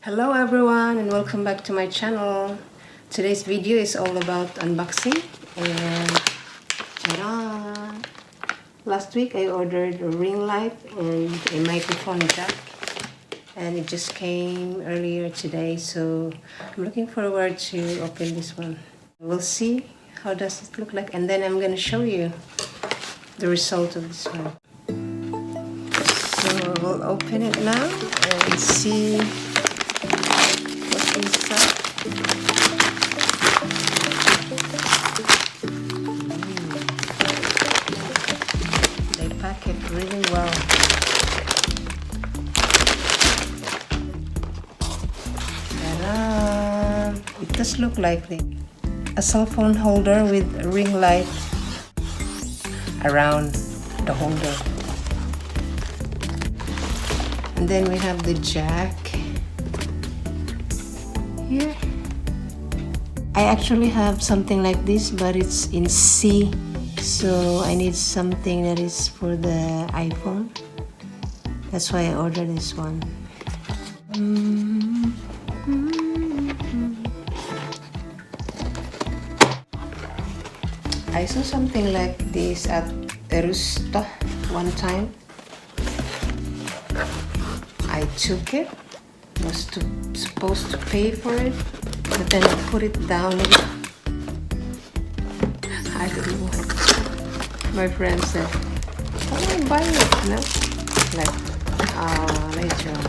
Hello everyone and welcome back to my channel. Today's video is all about unboxing and ta-da! Last week I ordered a ring light and a microphone jack and it just came earlier today, so I'm looking forward to open this one. We'll see how does it look like and then I'm gonna show you the result of this one. So we'll open it now and see what's inside. They pack it really well. Ta-da! It does look like a cell phone holder with a ring light around the holder. And then we have the jack here. I actually have something like this, but it's in C, so I need something that is for the iPhone. That's why I ordered this one. I saw something like this at Rusta one time. I took it, was supposed to pay for it, but then I put it down. I don't know why. My friend said, "Why don't I buy it?" No? Like, later on.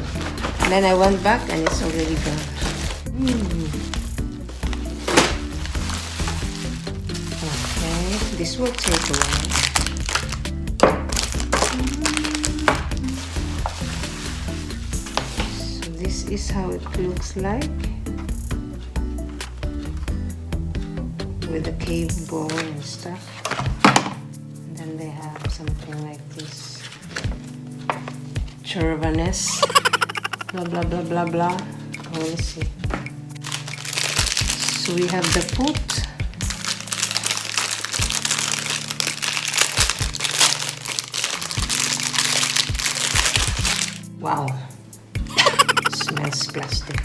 And then I went back and it's already gone. Okay, this will take a while. This is how it looks like with the cable and stuff. And then they have something like this, Churvanes, blah blah blah blah blah. Oh, let's see. So we have the foot. Wow. Smells plastic.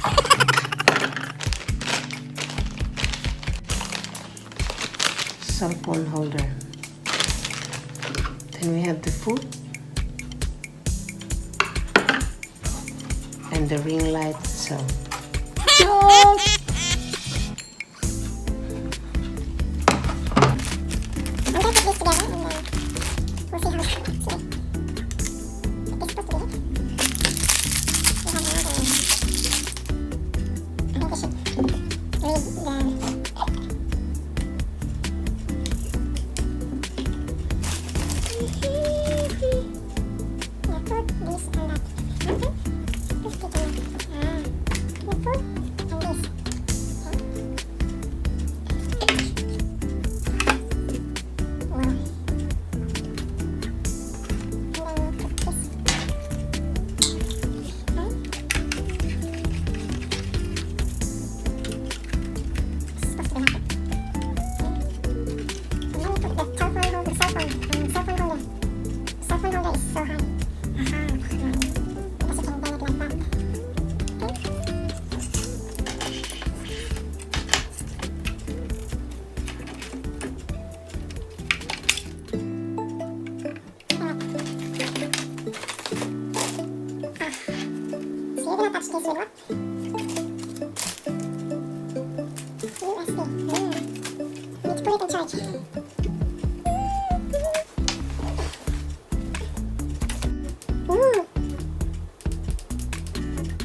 Cell phone holder. Then we have the foot and the ring light itself.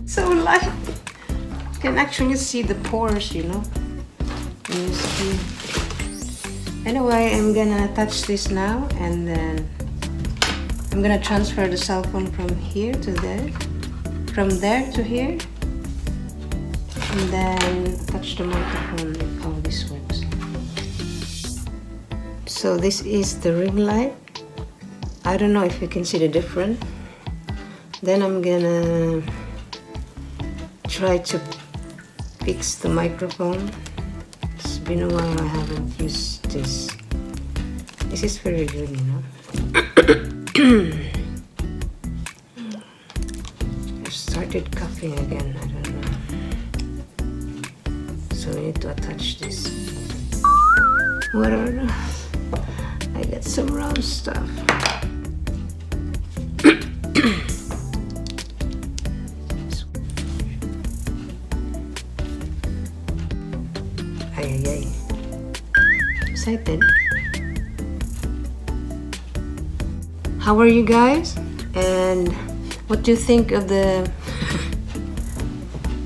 So light. You can actually see the pores, you know. You see. Anyway, I'm gonna attach this now and then I'm gonna transfer the cell phone from here to there, from there to here, and then attach the microphone. How this works. So this is the ring light. I don't know if you can see the difference. Then I'm gonna try to fix the microphone. It's been a while I haven't used this. This is very good, you know. I've started coughing again, I don't know. stuff. Ay, ay, ay. Excited. How are you guys? And what do you think of the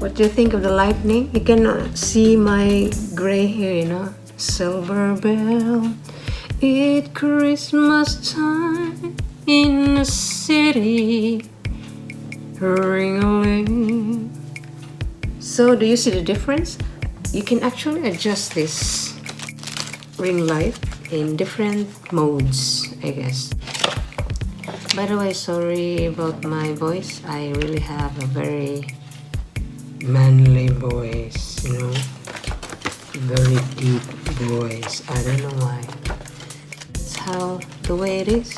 what do you think of the lightning? You can see my gray hair, you know. Silver bell, it's Christmas time in the city. Ring-a-ling. So do you see the difference? You can actually adjust this ring light in different modes, I guess. By the way, sorry about my voice. I really have a very manly voice, you know, very deep voice. I don't know why. It's how the way it is.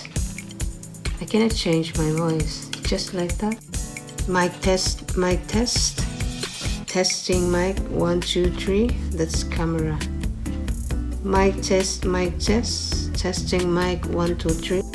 I cannot change my voice just like that. Mic test, mic test. Testing mic 1 2 3. That's camera. Mic test, mic test. Testing mic 1 2 3.